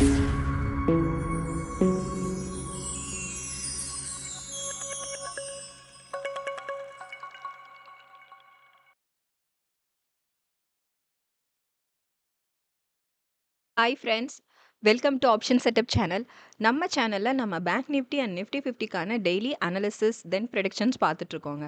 Hi friends, welcome to option setup channel. நம்ம சேனலில் நம்ம பேங்க் நிஃப்டி அண்ட் நிஃப்டி 50க்கான டெய்லி அனாலிசிஸ் தென் ப்ரெடிக்ஷன்ஸ் பார்த்துட்ருக்கோங்க.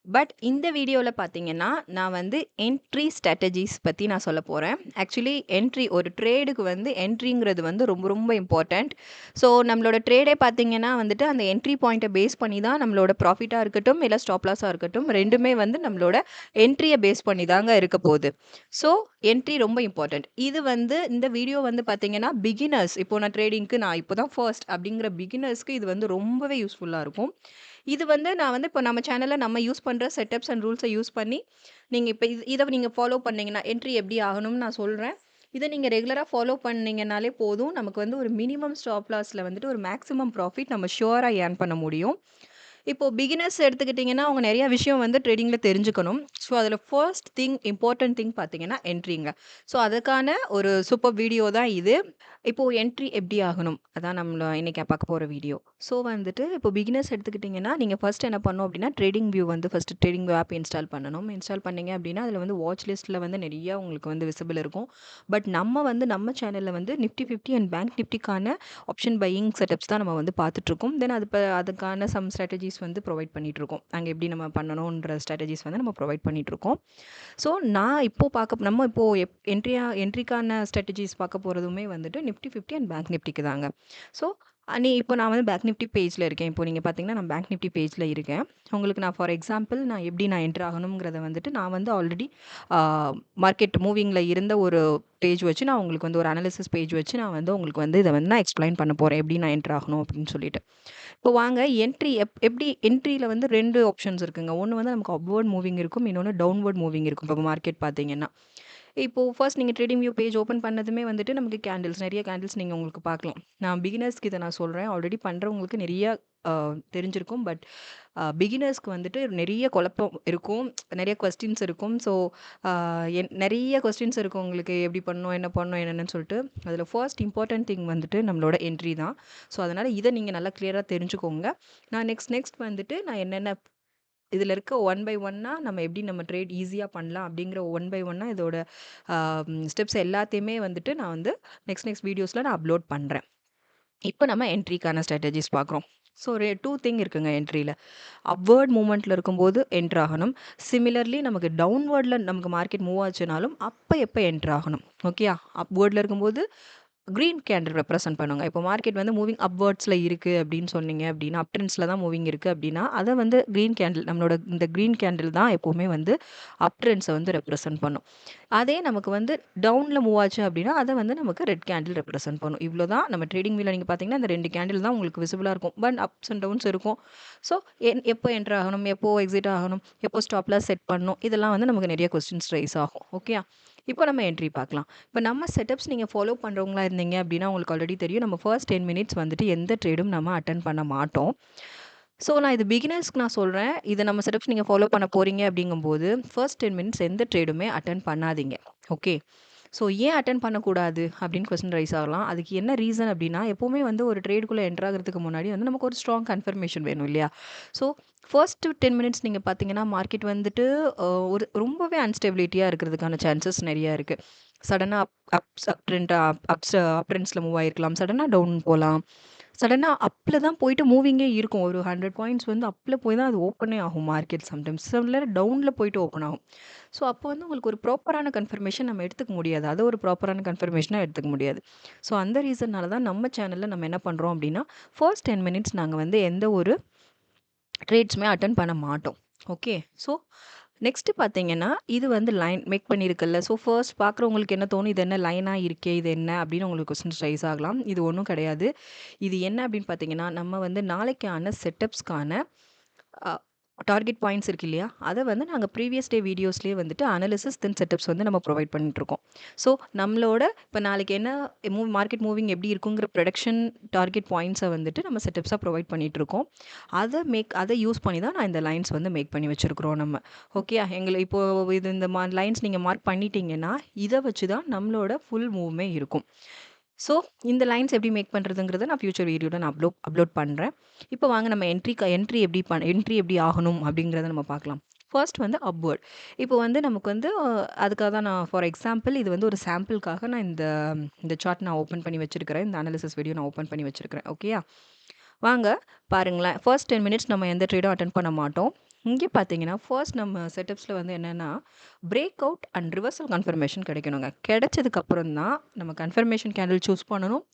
பட் இந்த வீடியோவில் பார்த்தீங்கன்னா நான் வந்து என்ட்ரி ஸ்ட்ராட்டஜிஸ் பற்றி நான் சொல்ல போகிறேன். ஆக்சுவலி என்ட்ரி ஒரு ட்ரேடுக்கு வந்து என்ட்ரிங்கிறது வந்து ரொம்ப ரொம்ப இம்பார்ட்டண்ட். ஸோ நம்மளோட ட்ரேடே பார்த்தீங்கன்னா வந்துட்டு அந்த என்ட்ரி பாயிண்ட்டை பேஸ் பண்ணி தான் நம்மளோட ப்ராஃபிட்டாக இருக்கட்டும் இல்லை ஸ்டாப் லாஸாக இருக்கட்டும் ரெண்டுமே வந்து நம்மளோட என்ட்ரியை பேஸ் பண்ணி தாங்க இருக்க போகுது. ஸோ என்ட்ரி ரொம்ப இம்பார்ட்டண்ட். இது வந்து இந்த வீடியோ வந்து பார்த்தீங்கன்னா பிகினர்ஸ், இப்போ நான் ட்ரேடிங்க்கு நான் இப்போ தான் ஃபர்ஸ்ட் அப்படிங்கிற பிகினர்ஸ்க்கு இது வந்து ரொம்பவே யூஸ்ஃபுல்லாக இருக்கும். இது வந்து நான் வந்து இப்போ நம்ம சேனல்ல நம்ம யூஸ் பண்ற செட்டப்ஸ் அண்ட் ரூல்ஸை யூஸ் பண்ணி நீங்க இப்ப இத நீங்க ஃபாலோ பண்ணீங்கன்னா, என்ட்ரி எப்படி ஆகணும்னு நான் சொல்றேன். இத நீங்க ரெகுலரா ஃபாலோ பண்ணீங்கனாலே போதும். நமக்கு வந்து ஒரு மினிமம் ஸ்டாப் லாஸ்ல வந்துட்டு ஒரு மேக்ஸிமம் ப்ராஃபிட் நம்ம ஷூரா ஏர்ன் பண்ண முடியும். இப்போ பிகினர்ஸ் எடுத்துக்கிட்டிங்கன்னா, அவங்க நெறைய விஷயம் வந்து ட்ரேடிங்ல தெரிஞ்சுக்கணும். ஸோ, அதில ஃபர்ஸ்ட் திங் இம்பார்ட்டன்ட் திங் பார்த்தீங்கன்னா, என்ட்ரிங்க. ஸோ, அதுக்கான ஒரு சூப்பர் வீடியோ தான் இது. இப்போ என்ட்ரி எப்படி ஆகணும்? அதான் நம்மள இன்னைக்கு பார்க்க போற வீடியோ. ஸோ, வந்துட்டு இப்போ பிகினர்ஸ் எடுத்துக்கிட்டிங்கன்னா, நீங்க ஃபர்ஸ்ட் என்ன பண்ணணும் அப்படின்னா, ட்ரேடிங் வியூ வந்து first trading view app install பண்ணணும். இன்ஸ்டால் பண்ணீங்க அப்படின்னா, அதில வந்து வாட்ச் லிஸ்ட்ல வந்து நெறைய உங்களுக்கு வந்து விசிபிள் இருக்கும். பட் நம்ம வந்து நம்ம சேனல்ல வந்து நிஃப்டி 50 அண்ட் பேங்க் நிஃப்டிக்கான ஆப்ஷன் பையிங் செட்டப்ஸ் தான் நம்ம வந்து பார்த்துட்ருக்கோம். தென் அதுக்கான சம் ஸ்ட்ராட்டஜிஸ் வந்து ப்ரொவைட் பண்ணிட்டுருக்கோம். அங்கே எப்படி நம்ம பண்ணணுன்ற ஸ்ட்ராட்டஜிஸ் வந்து நம்ம ப்ரொவைட் பண்ணிட்டுருக்கோம். ஸோ நான் இப்போ நம்ம இப்போ என்ட்ரிக்கான ஸ்ட்ராட்டஜிஸ் பார்க்க போகிறதுமே வந்துட்டு நிஃப்டி 50 அண்ட் பேங்க் நிஃப்டிக்கு தாங்க. ஸோ இப்போ நான் வந்து பேங்க் நிஃப்டி பேஜில் இருக்கேன். இப்போ நீங்கள் பார்த்தீங்கன்னா நான் பேங்க் நிஃப்டி பேஜில் இருக்கேன். உங்களுக்கு நான் ஃபார் எக்ஸாம்பிள் நான் எப்படி நான் என்ட்ரு ஆகணுங்கிறத வந்துட்டு நான் வந்து ஆல்ரெடி மார்க்கெட் மூவிங்கில் இருந்த ஒரு பேஜ் வச்சு நான் உங்களுக்கு வந்து ஒரு அனாலிசிஸ் பேஜ் வச்சு நான் வந்து உங்களுக்கு வந்து இதை வந்து நான் எக்ஸ்பிளைன் பண்ண போகிறேன். எப்படி நான் என்ட்ரு ஆகணும் அப்படின்னு சொல்லிட்டு. இப்போ வாங்க என்ட்ரி எப்படி என்ட்ரியில வந்து 2 ஆப்ஷன்ஸ் இருக்குங்க. ஒண்ணு வந்து நமக்கு அப்வர்ட் மூவிங் இருக்கும். இன்னொன்னு டவுன்வர்ட் மூவிங் இருக்கும். இப்போ மார்க்கெட் பார்த்தீங்கன்னா. இப்போ ஃபர்ஸ்ட் நீங்க ட்ரேடிங் வியூ பேஜ் ஓப்பன் பண்ணதுமே வந்துட்டு நமக்கு நெறைய கேண்டில்ஸ் நீங்க உங்களுக்கு பார்க்கலாம். நான் பிகினர்ஸ்க்கு இத நான் சொல்றேன். ஆல்ரெடி பண்றவங்களுக்கு நெறைய அ தெரிஞ்சிருக்கும். பட் பிகினர்ஸ்க்கு வந்துட்டு நெறைய குழப்பம் இருக்கும். நெறைய கொஸ்டின்ஸ் இருக்கும். ஸோ அ நெறைய கொஸ்டின்ஸ் இருக்கும் உங்களுக்கு. எப்படி பண்ணணும்? என்ன பண்ணணும்? என்னன்னு சொல்லிட்டு. அதில ஃபர்ஸ்ட் இம்பார்ட்டன்ட் திங் வந்துட்டு நம்மளோட என்ட்ரி தான். ஸோ அதனால இத நீங்க நல்லா கிளியரா தெரிஞ்சுக்கோங்க. நான் நெக்ஸ்ட் வந்துட்டு நான் என்னென்ன இதில இருக்க ஒன் பை ஒன்னா நம்ம எப்படி நம்ம ட்ரேட் ஈஸியா பண்ணலாம் அப்படிங்கிற ஒன் பை ஒன்னா இதோட ஸ்டெப்ஸ் எல்லாத்தையுமே வந்துட்டு நான் வந்து நெக்ஸ்ட் வீடியோஸ்ல நான் அப்லோட் பண்றேன். இப்போ நம்ம என்ட்ரிக்கான ஸ்ட்ராட்டஜிஸ் பார்க்குறோம். ஸோ 2 திங் இருக்குங்க என்ட்ரில. அப்வர்ட் மூவ்மெண்ட்ல இருக்கும்போது என்டர் ஆகணும். சிமிலர்லி நமக்கு டவுன்வர்ட்ல நமக்கு மார்க்கெட் மூவ் ஆச்சுனாலும் அப்ப எப்ப என்டர் ஆகணும். ஓகேயா? அப்வர்ட்ல இருக்கும்போது கிரீன் கேண்டில் ரெப்ரசன்ட் பண்ணுங்க. இப்போ மார்க்கெட் வந்து மூவிங் அப்வர்ட்ஸ்ல இருக்கு அப்படின்னு சொன்னீங்க அப்படின்னா, அப் ட்ரெண்ட்ஸ்ல தான் மூவிங் இருக்கு அப்படின்னா, அத வந்து கிரீன் கேண்டில் நம்மளோட இந்த கிரீன் கேண்டில் தான் எப்பவுமே வந்து அப் ட்ரெண்ட்ஸ வந்து ரெப்ரசன்ட் பண்ணும். அதே நமக்கு வந்து டவுன்ல மூவ் ஆச்சு அப்படின்னா, அத வந்து நமக்கு ரெட் கேண்டில் ரெப்ரசன்ட் பண்ணும். இவ்ளோ தான் நம்ம ட்ரேடிங் வியூல நீங்க பார்த்தீங்கன்னா, இந்த 2 கேண்டில் தான் உங்களுக்கு விசிபிளா இருக்கும். பட் அப்ஸ் அண்ட் டவுன்ஸ் இருக்கும். ஸோ எப்போ என்டர் ஆகணும், எப்போ எக்ஸிட் ஆகணும், எப்போ ஸ்டாப் லாஸ் செட் பண்ணணும், இதெல்லாம் வந்து நமக்கு நெறைய கொஸ்டின்ஸ் ரைஸ் ஆகும். ஓகேயா? இப்போ நம்ம என்ட்ரி பார்க்கலாம். இப்போ நம்ம செட்டப்ஸ் நீங்க ஃபாலோ பண்றவங்களா இருந்தீங்க அப்படின்னா, உங்களுக்கு ஆல்ரெடி தெரியும். நம்ம ஃபர்ஸ்ட் 10 மினிட்ஸ் வந்துட்டு எந்த ட்ரேடும் நம்ம அட்டெண்ட் பண்ண மாட்டோம். ஸோ நான் இது பிகினர்ஸ்க்கு நான் சொல்றேன். இத நம்ம செட்டப்ஸ் நீங்க ஃபாலோ பண்ண போறீங்க அப்படிங்கும்போது, ஃபர்ஸ்ட் 10 மினிட்ஸ் எந்த ட்ரேடுமே அட்டெண்ட் பண்ணாதீங்க. ஓகே. ஸோ ஏன் அட்டெண்ட் பண்ணக்கூடாது அப்படின்னு கொஸ்டின் ரைஸ் ஆகலாம். அதுக்கு என்ன ரீசன் அப்படின்னா, எப்பவுமே வந்து ஒரு ட்ரேடுக்குள்ள என்டர் ஆகுறதுக்கு முன்னாடி வந்து நமக்கு ஒரு ஸ்ட்ராங் கன்ஃபர்மேஷன் வேணும் இல்லையா? ஸோ ஃபர்ஸ்ட் 10 மினிட்ஸ் நீங்க பார்த்தீங்கன்னா, மார்க்கெட் வந்துட்டு ஒரு ரொம்பவே அன்ஸ்டெபிலிட்டியா இருக்கிறதுக்கான சான்சஸ் நெறைய இருக்கு. சடனா அப் ட்ரெண்ட் அப் ட்ரெண்ட்ஸ்ல மூவ் ஆயிருக்கலாம். சடனா டவுன் போலாம். சடனா அப்ல தான் போயிட்டு மூவிங்கே இருக்கும். ஒரு 100 பாயிண்ட்ஸ் வந்து அப்ல போய் தான் அது ஓப்பனே ஆகும் மார்க்கெட் சம்டைம்ஸ். சில நேரம் டவுன்ல போயிட்டு ஓப்பன் ஆகும். ஸோ அப்போ வந்து உங்களுக்கு ஒரு ப்ராப்பரான கன்ஃபர்மேஷன் நம்ம எடுத்துக்க முடியாது. அத ஒரு ப்ராப்பரான கன்ஃபர்மேஷனா எடுத்துக்க முடியாது. ஸோ அந்த ரீசன்னால தான் நம்ம சேனல்ல நம்ம என்ன பண்றோம் அப்டின்னா, ஃபர்ஸ்ட் 10 மினிட்ஸ் நாங்க வந்து எந்த ஒரு ட்ரேட்ஸுமே அட்டெண்ட் பண்ண மாட்டோம். ஓகே. ஸோ நெக்ஸ்ட்டு பார்த்தீங்கன்னா, இது வந்து லைன் மேக் பண்ணியிருக்குல்ல. ஸோ ஃபர்ஸ்ட் பார்க்குறவங்களுக்கு என்ன தோணும்? இது என்ன லைனா இருக்கே! இது என்ன? அப்படின்னு உங்களுக்கு கொஸ்டின்ஸ் ரைஸ் ஆகலாம். இது ஒண்ணும் கிடையாது. இது என்ன அப்படின்னு பார்த்தீங்கன்னா, நம்ம வந்து நாளைக்கான செட்டப்ஸ்க்கான அ டார்கெட் பாயிண்ட்ஸ் இருக்கு இல்லையா? அத வந்து நாங்க ப்ரீவியஸ் டே வீடியோஸ்லயே வந்துட்டு அனாலிசிஸ் தென் செட்டப்ஸ் வந்து நம்ம ப்ரொவைட் பண்ணிட்டுருக்கோம். ஸோ நம்மளோட இப்ப நாளைக்கு என்ன மார்க்கெட் மூவிங் எப்படி இருக்குங்கிற ப்ரொடக்ஷன் டார்கெட் பாயிண்ட்ஸ வந்துட்டு நம்ம செட்டப்ஸா ப்ரொவைட் பண்ணிட்டுருக்கோம். அத யூஸ் பண்ணி தான் நான் இந்த லைன்ஸ் வந்து மேக் பண்ணி வச்சிருக்கிறோம் நம்ம. ஓகேயா? இப்போ இது இந்த லைன்ஸ் நீங்க மார்க் பண்ணிட்டீங்கன்னா, இத வச்சு தான் நம்மளோட ஃபுல் மூவுமே இருக்கும். ஸோ இந்த லைன்ஸ் எப்படி மேக் பண்ணுறதுங்கிறத நான் ஃபியூச்சர் வீடியோவில் நான் அப்லோட் பண்ணுறேன். இப்போ வாங்க நம்ம என்ட்ரி எப்படி ஆகணும் அப்படிங்கிறத நம்ம பார்க்கலாம். ஃபர்ஸ்ட் வந்து அப்வர்ட். இப்போ வந்து நமக்கு வந்து அதுக்காக தான் நான் ஃபார் எக்ஸாம்பிள் இது வந்து ஒரு சாம்பிளுக்காக நான் இந்த சார்ட் நான் ஓப்பன் பண்ணி வச்சிருக்கிறேன். இந்த அனாலிசிஸ் வீடியோ நான் ஓப்பன் பண்ணி வச்சிருக்கிறேன். ஓகேயா? வாங்க பாருங்களேன். ஃபர்ஸ்ட் 10 மினிட்ஸ் நம்ம எந்த ட்ரேடும் அட்டெண்ட் பண்ண மாட்டோம். இங்கே பார்த்தீங்கன்னா ஃபர்ஸ்ட் நம்ம செட்டப்ஸில் வந்து என்னென்னா break out and reversal confirmation கிடைக்கணுங்க. கிடைச்சதுக்கப்புறம் தான் நம்ம கன்ஃபர்மேஷன் கேண்டில் சூஸ் பண்ணணும்.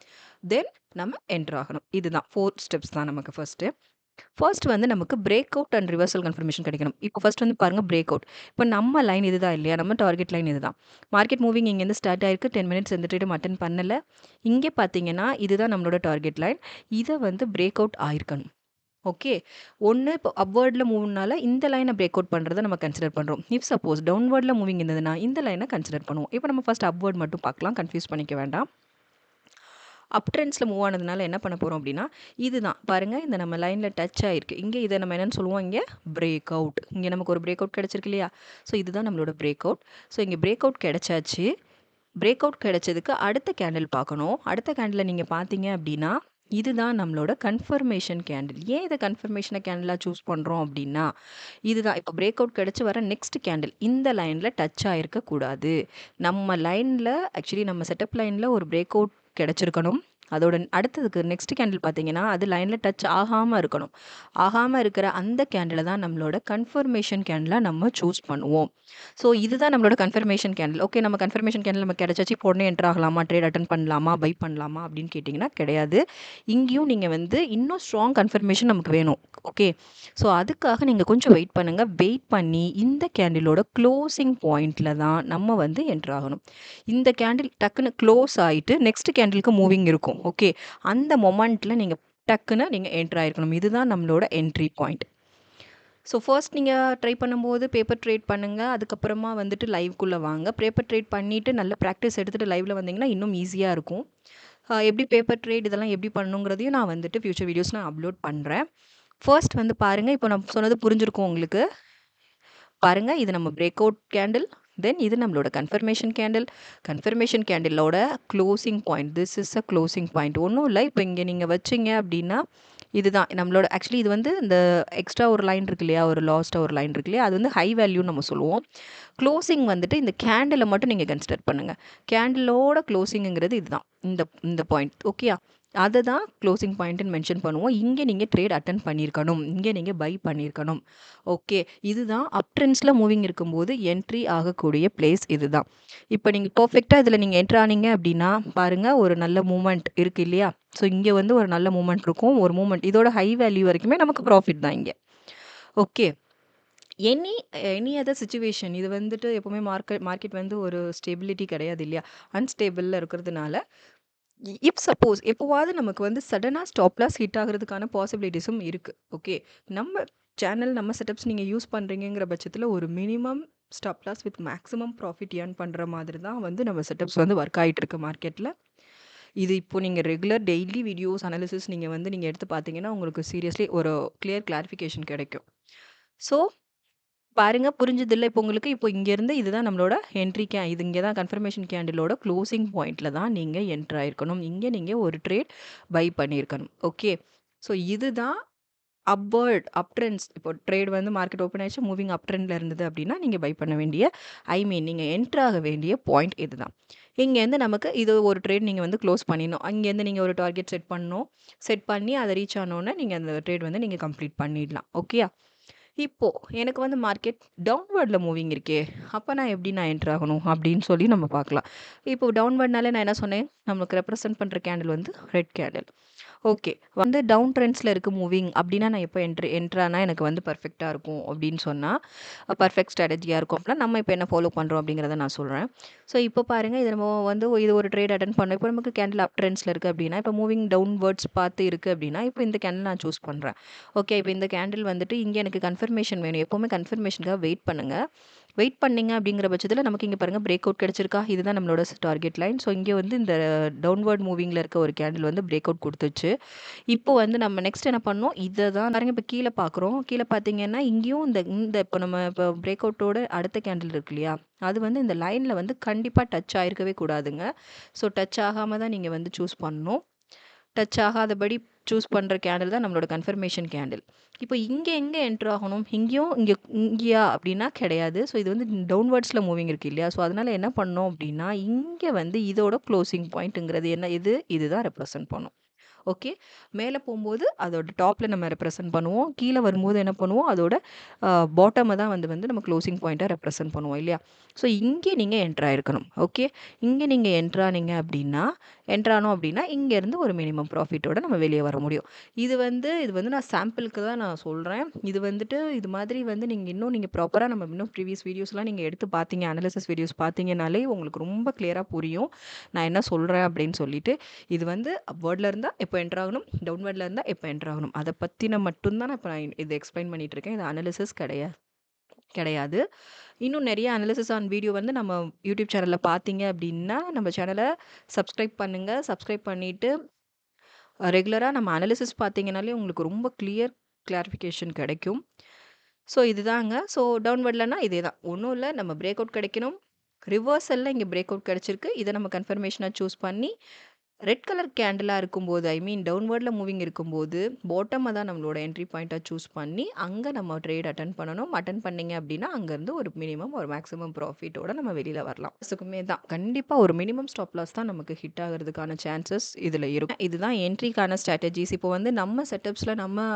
தென் நம்ம என்டர் ஆகணும். இதுதான் 4 ஸ்டெப்ஸ் தான் நமக்கு ஃபர்ஸ்ட்டு. ஃபர்ஸ்ட் வந்து நமக்கு break out and reversal confirmation கிடைக்கணும். இப்போ ஃபர்ஸ்ட் வந்து பாருங்க பிரேக் அவுட். இப்போ நம்ம லைன் இதுதான் இல்லையா? நம்ம டார்கெட் லைன் இதுதான். மார்க்கெட் மூவிங் இங்கேருந்து ஸ்டார்ட் ஆயிருக்கு. 10 மினிட்ஸ் எந்த ட்ரேடும் அட்டெண்ட் பண்ணல. இங்கே பார்த்தீங்கன்னா இதுதான் நம்மளோட டார்கெட் லைன். இதை வந்து பிரேக் அவுட் ஆயிருக்கணும். ஓகே. ஒன்று இப்போ அப்வர்டில் மூவ்னால இந்த லைனை பிரேக் அவுட் பண்ணுறதை நம்ம கன்சிடர் பண்ணுறோம். இஃப் சப்போஸ் டவுன்வர்டில் மூவிங் இருந்ததுன்னா இந்த லைனை கன்சிடர் பண்ணுவோம். இப்போ நம்ம ஃபர்ஸ்ட் அப்வர்ட் மட்டும் பார்க்கலாம். கன்ஃபியூஸ் பண்ணிக்க வேண்டாம். அப் ட்ரெண்ட்ஸில் மூவ் ஆனதுனால என்ன பண்ண போகிறோம் அப்படின்னா இதுதான் பாருங்கள், இந்த நம்ம லைனில் டச் ஆகிருக்கு. இங்கே இதை நம்ம என்னென்னு சொல்லுவோம், இங்கே பிரேக் அவுட். இங்கே நமக்கு ஒரு பிரேக் அவுட் கிடச்சிருக்கு இல்லையா? ஸோ இதுதான் நம்மளோட பிரேக் அவுட். ஸோ இங்கே பிரேக் அவுட் கிடச்சாச்சு. பிரேக் அவுட் கிடச்சதுக்கு அடுத்த கேண்டில் பார்க்கணும். அடுத்த கேண்டில் நீங்கள் பார்த்தீங்க அப்படின்னா இதுதான் நம்மளோட கன்ஃபர்மேஷன் கேண்டில். ஏன் இதை கன்ஃபர்மேஷனை கேண்டிலாக சூஸ் பண்ணுறோம் அப்படின்னா இதுதான் இப்போ பிரேக் அவுட் கிடச்சி வர நெக்ஸ்ட் கேண்டில் இந்த லைனில் டச் ஆகிருக்கக்கூடாது. நம்ம லைனில் ஆக்சுவலி நம்ம செட்டப் லைனில் ஒரு பிரேக் அவுட் கிடச்சிருக்கணும். அதோட அடுத்ததுக்கு நெக்ஸ்ட் கேண்டில் பார்த்தீங்கன்னா அது லைனில் டச் ஆகாமல் இருக்கணும். ஆகாமல் இருக்கிற அந்த கேண்டிலை தான் நம்மளோட கன்ஃபர்மேஷன் கேண்டிலாக நம்ம சூஸ் பண்ணுவோம். ஸோ இதுதான் நம்மளோட கன்ஃபர்மேஷன் கேண்டில். ஓகே, நம்ம கன்ஃபர்மேஷன் கேண்டில் நம்ம கிடச்சாச்சு, இப்போ உடனே என்டர் ஆகலாமா, ட்ரேட் அட்டன் பண்ணலாமா, பை பண்ணலாமா அப்படின்னு கேட்டிங்கன்னா கிடையாது. இங்கேயும் நீங்கள் வந்து இன்னும் ஸ்ட்ராங் கன்ஃபர்மேஷன் நமக்கு வேணும். ஓகே, ஸோ அதுக்காக நீங்கள் கொஞ்சம் வெயிட் பண்ணுங்கள். வெயிட் பண்ணி இந்த கேண்டிலோட க்ளோசிங் பாயிண்டில் தான் நம்ம வந்து என்டர் ஆகணும். இந்த கேண்டில் டக்குன்னு க்ளோஸ் ஆகிட்டு நெக்ஸ்ட் கேண்டிலுக்கு மூவிங் இருக்கும். ஓகே, அந்த மொமெண்ட்டில் நீங்கள் டக்குன்னு நீங்கள் என்ட்ரு ஆகிருக்கணும். இதுதான் நம்மளோட என்ட்ரி பாயிண்ட். ஸோ ஃபர்ஸ்ட் நீங்கள் ட்ரை பண்ணும்போது பேப்பர் ட்ரேட் பண்ணுங்கள். அதுக்கப்புறமா வந்துட்டு லைவ்க்குள்ளே வாங்க. பேப்பர் ட்ரேட் பண்ணிவிட்டு நல்ல ப்ராக்டிஸ் எடுத்துகிட்டு லைவில் வந்தீங்கன்னா இன்னும் ஈஸியாக இருக்கும். எப்படி பேப்பர் ட்ரேட் இதெல்லாம் எப்படி பண்ணணுங்கிறதையும் நான் வந்துட்டு ஃபியூச்சர் வீடியோஸ் நான் அப்லோட் பண்ணுறேன். ஃபர்ஸ்ட் வந்து பாருங்கள், இப்போ நான் சொன்னது புரிஞ்சிருக்கும் உங்களுக்கு. பாருங்கள், இது நம்ம பிரேக் அவுட் கேண்டில், தென் இது நம்மளோட கன்ஃபர்மேஷன் கேண்டிலோட closing point. This is a closing point. ஒன்றும் இல்லை, இப்போ இங்கே நீங்கள் வச்சிங்க அப்படின்னா இதுதான் நம்மளோட ஆக்சுவலி இது வந்து இந்த எக்ஸ்ட்ரா ஒரு லைன் இருக்கு இல்லையா, ஒரு லாஸ்ட்டாக ஒரு லைன் இருக்கு இல்லையா, அது வந்து ஹை வேல்யூன்னு நம்ம சொல்லுவோம். க்ளோசிங் வந்துட்டு இந்த கேண்டிலை மட்டும் நீங்கள் கன்சிடர் பண்ணுங்கள். கேண்டிலோட க்ளோசிங்கிறது இதுதான், இந்த பாயிண்ட். ஓகேயா? அதை தான் க்ளோசிங் பாயிண்ட்டுன்னு மென்ஷன் பண்ணுவோம். இங்கே நீங்கள் ட்ரேட் அட்டன் பண்ணியிருக்கணும், இங்கே நீங்கள் பை பண்ணியிருக்கணும். ஓகே, இதுதான் அப் ட்ரெண்ட்ஸில் மூவிங் இருக்கும்போது என்ட்ரி ஆகக்கூடிய பிளேஸ் இதுதான். இப்போ நீங்கள் பர்ஃபெக்டாக இதில் நீங்கள் என்ட்ரு ஆனீங்க அப்படின்னா பாருங்கள், ஒரு நல்ல மூமெண்ட் இருக்குது இல்லையா? ஸோ இங்கே வந்து ஒரு நல்ல மூமெண்ட் இருக்கும். ஒரு மூமெண்ட் இதோட ஹை வேல்யூ வரைக்குமே நமக்கு ப்ராஃபிட் தான் இங்கே. ஓகே, எனி அதர் சிச்சுவேஷன் இது வந்துட்டு எப்போவுமே மார்க்கெட் வந்து ஒரு ஸ்டெபிலிட்டி கிடையாது இல்லையா? அன்ஸ்டேபிளில் இருக்கிறதுனால இஃப் சப்போஸ் எப்போவாவது நமக்கு வந்து சடனாக ஸ்டாப் லாஸ் ஹிட் ஆகிறதுக்கான பாசிபிலிட்டிஸும் இருக்குது. ஓகே, நம்ம சேனல் நம்ம செட்டப்ஸ் நீங்கள் யூஸ் பண்ணுறீங்கிற பட்சத்தில் ஒரு minimum stop loss with maximum profit earn பண்ணுற மாதிரி தான் வந்து நம்ம செட்டப்ஸ் வந்து ஒர்க் ஆகிட்டு இருக்கு மார்க்கெட்டில். இது இப்போ நீங்கள் ரெகுலர் டெய்லி வீடியோஸ் அனாலிசிஸ் நீங்கள் எடுத்து பார்த்தீங்கன்னா உங்களுக்கு சீரியஸ்லி ஒரு கிளாரிஃபிகேஷன் கிடைக்கும். ஸோ பாருங்க, புரிஞ்சதில்ல இப்போ உங்களுக்கு. இப்போ இங்கேருந்து இதுதான் நம்மளோட என்ட்ரி இது இங்கே தான் கன்ஃபர்மேஷன் கேண்டிலோட க்ளோசிங் பாயிண்டில் தான் நீங்கள் என்ட்ரு ஆயிருக்கணும். இங்கே நீங்கள் ஒரு ட்ரேட் பை பண்ணியிருக்கணும். ஓகே, ஸோ இதுதான் அப் ட்ரெண்ட்ஸ். இப்போ ட்ரேட் வந்து மார்க்கெட் ஓப்பன் ஆயிடுச்சு, மூவிங் அப் ட்ரெண்டில் இருந்தது அப்படின்னா நீங்கள் பை பண்ண வேண்டிய நீங்கள் என்ட்ரு ஆக வேண்டிய பாயிண்ட் இதுதான். இங்கேருந்து நமக்கு இது ஒரு ட்ரேட் நீங்கள் வந்து க்ளோஸ் பண்ணிடணும். அங்கேருந்து நீங்கள் ஒரு டார்கெட் செட் பண்ணி அதை ரீச் ஆனோன்னே நீங்கள் அந்த ட்ரேட் வந்து நீங்கள் கம்ப்ளீட் பண்ணிடலாம். ஓகேயா? இப்போது எனக்கு வந்து மார்க்கெட் டவுன்வர்டில் மூவிங் இருக்கே, அப்போ நான் எப்படி என்ட்ரு ஆகணும் அப்படின்னு சொல்லி நம்ம பார்க்கலாம். இப்போ டவுன்வர்ட்னாலே நான் என்ன சொன்னேன், நமக்கு ரெப்ரசன்ட் பண்ணுற கேண்டில் வந்து ரெட் கேண்டில். ஓகே, வந்து டவுன் ட்ரெண்ட்ஸில் இருக்க மூவிங் அப்படின்னா நான் எப்போ என்ட்ரானா எனக்கு வந்து பர்ஃபெக்டாக இருக்கும் அப்படின்னு சொன்னால் பர்ஃபெக்ட் ஸ்ட்ராட்டஜியாக இருக்கும் அப்படின்னா நம்ம இப்போ என்ன ஃபாலோ பண்ணுறோம் அப்படிங்கிறத நான் சொல்கிறேன். ஸோ இப்போ பாருங்கள், இது நம்ம வந்து இது ஒரு ட்ரேட் அட்டன் பண்ணோம். இப்போ நமக்கு கேண்டில் அப் ட்ரெண்ட்ஸில் இருக்குது அப்படின்னா, இப்போ மூவிங் டவுன்வர்ட்ஸ் பார்த்து இருக்குது அப்படின்னா இப்போ இந்த கேண்டில் நான் சூஸ் பண்ணுறேன். ஓகே, இப்போ இந்த கேண்டில் வந்துட்டு இங்கே எனக்கு கன்ஃபர்மேஷன் வேணும். எப்பவுமே கன்ஃபர்மேஷனுக்காக வெயிட் பண்ணுங்க. வெயிட் பண்ணீங்க அப்படிங்கிற பட்சத்தில நமக்கு இங்க பாருங்க பிரேக் அவுட் கிடைச்சிருக்கா? இதுதான் நம்மளோட டார்கெட் லைன். ஸோ இங்க வந்து இந்த டவுன்வர்ட் மூவிங்ல இருக்க ஒரு கேண்டில் வந்து பிரேக் அவுட் குடுத்துச்சு. இப்போ வந்து நம்ம நெக்ஸ்ட் என்ன பண்ணணும்? இத தான் பாருங்க இப்ப கீழ பார்க்குறோம். கீழ பார்த்தீங்கன்னா, இங்கேயும் இந்த இந்த இப்ப நம்ம இப்ப பிரேக் அவுட்டோட அடுத்த கேண்டில் இருக்கு இல்லையா? அது வந்து இந்த லைன்ல வந்து கண்டிப்பா டச் ஆயிருக்கவே கூடாதுங்க. ஸோ டச் ஆகாம தான் நீங்க வந்து சூஸ் பண்ணணும். டச் ஆகாதபடி சூஸ் பண்ற கேண்டில் தான் நம்மளோட கன்ஃபர்மேஷன் கேண்டில். இப்போ இங்க எங்க என்டர் ஆகணும்? இங்கேயும் இங்கேயா அப்படின்னா கிடையாது. ஸோ இது வந்து டவுன்வர்ட்ஸ்ல மூவிங் இருக்கு இல்லையா? ஸோ அதனால என்ன பண்ணணும் அப்படின்னா, இங்க வந்து இதோட க்ளோசிங் பாயிண்ட்ங்கிறது என்ன இது? இதுதான் ரெப்ரசன்ட் பண்ணும். ஓகே. மேல போம்போது அதோட டாப்ல நம்ம ரெப்ரசன்ட் பண்ணுவோம். கீழ வரும்போது என்ன பண்ணுவோம்? அதோட பாட்டம தான் வந்து வந்து நம்ம க்ளோசிங் பாயிண்ட்டா ரெப்ரசன்ட் பண்ணுவோம் இல்லையா? ஸோ இங்கே நீங்க என்டர் ஆயிருக்கணும். ஓகே. இங்க நீங்க என்டர் ஆனீங்க அப்படின்னா ஆனோம் அப்படின்னா, இங்கேருந்து ஒரு மினிமம் ப்ராஃபிட்டோட நம்ம வெளிய வர முடியும். இது வந்து நான் சாம்பிளுக்கு தான் நான் சொல்றேன். இது வந்துட்டு இது மாதிரி வந்து நீங்க ப்ராப்பரா நம்ம இன்னும் ப்ரீவியஸ் வீடியோஸ்லாம் நீங்க எடுத்து பார்த்தீங்க, அனாலிசிஸ் வீடியோஸ் பார்த்தீங்கனாலே உங்களுக்கு ரொம்ப கிளியரா புரியும். நான் என்ன சொல்றேன் அப்படின்னு சொல்லிட்டு. இது வந்து அப்வர்ட்ல இருந்தா எப்போ என்டர் ஆகணும், டவுன்வர்ட்ல இருந்தா எப்போ என்டர் ஆகணும். அத பத்தின மட்டும் தான் நான் இத எக்ஸ்ப்ளைன் பண்ணிட்டு இருக்கேன். இது அனாலிசிஸ் கிடையாது. இன்னும் நெறைய அனாலிசிஸ் ஆன் வீடியோ வந்து நம்ம யூடியூப் சேனல்ல பார்த்தீங்க அப்டின்னா, நம்ம சேனல சப்ஸ்கிரைப் பண்ணுங்க. சப்ஸ்கிரைப் பண்ணிட்டு ரெகுலரா நம்ம அனாலிசிஸ் பார்த்தீங்கனாலே உங்களுக்கு ரொம்ப கிளாரிஃபிகேஷன் கிடைக்கும். ஸோ இதுதாங்க. ஸோ டவுன்வர்ட்லனா இதே தான். ஒண்ணும் இல்ல. நம்ம பிரேக் அவுட் கிடைக்கணும். ரிவர்சல்ல இங்க பிரேக் அவுட் கிடைச்சிருக்கு. இத நம்ம கன்ஃபர்மேஷனா சூஸ் பண்ணி ரெட் கலர் கேண்டிலா இருக்கும்போது, ஐ மீன் டவுன்வர்ட்ல மூவிங் இருக்கும்போது, பாட்டம தான் நம்மளோட என்ட்ரி பாயிண்ட்டா சூஸ் பண்ணி, அங்க நம்ம ட்ரேட் அட்டெண்ட் பண்ணணும். அட்டெண்ட் பண்ணீங்க அப்டின்னா, அங்கருந்து ஒரு மினிமம், ஒரு மேக்ஸிமம் ப்ராஃபிட்டோட நம்ம வெளில வரலாம். ஸுக்குமே தான். கண்டிப்பா ஒரு மினிமம் ஸ்டாப் லாஸ் தான் நமக்கு ஹிட் ஆகுறதுக்கான சான்சஸ் இதுல இருக்கும். இதுதான் என்ட்ரிக்கான ஸ்ட்ராட்டஜிஸ். இப்போ வந்து நம்ம செட்டப்ஸ்ல நம்ம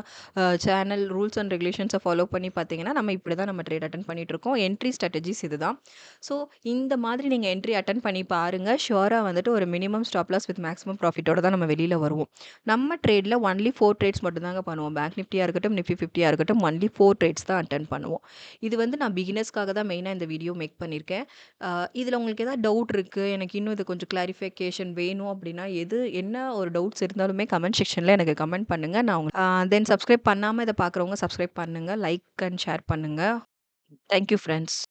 channel rules and regulations follow பண்ணி பார்த்தீங்கன்னா, நம்ம இப்படி தான் நம்ம ட்ரேட் அட்டெண்ட் பண்ணிட்டுருக்கோம். என்ட்ரி ஸ்ட்ராட்டஜிஸ் இதுதான். ஸோ இந்த மாதிரி நீங்க என்ட்ரி அட்டெண்ட் பண்ணி பாருங்க. ஷூரா வந்துட்டு ஒரு minimum stop loss with maximum ப்ராஃபிட்டோட தான் நம்ம வெளில வருவோம். நம்ம ட்ரேட்ல ஒன்லி 4 ட்ரேட்ஸ் மட்டும் தாங்க பண்ணுவோம். பேங்க் நிஃப்டியா இருக்கட்டும், நிஃப்டி 50யா இருக்கட்டும், ஒன்லி 4 ட்ரேட்ஸ் தான் அட்டெண்ட் பண்ணுவோம். இது வந்து நான் பிகினர்ஸ்க்காக தான் மெயினா இந்த வீடியோ மேக் பண்ணியிருக்கேன். இதுல உங்களுக்கு ஏதாவது டவுட் இருக்கு, எனக்கு இன்னும் இது கொஞ்சம் கிளாரிஃபிகேஷன் வேணும் அப்படின்னா, என்ன ஒரு டவுட்ஸ் இருந்தாலுமே கமெண்ட் செக்ஷன்ல எனக்கு கமெண்ட் பண்ணுங்க. நான் தென் சப்ஸ்கிரைப் பண்ணாம இத பார்க்குறவங்க சப்ஸ்கிரைப் பண்ணுங்க. லைக் அண்ட் ஷேர் பண்ணுங்க. Thank you friends.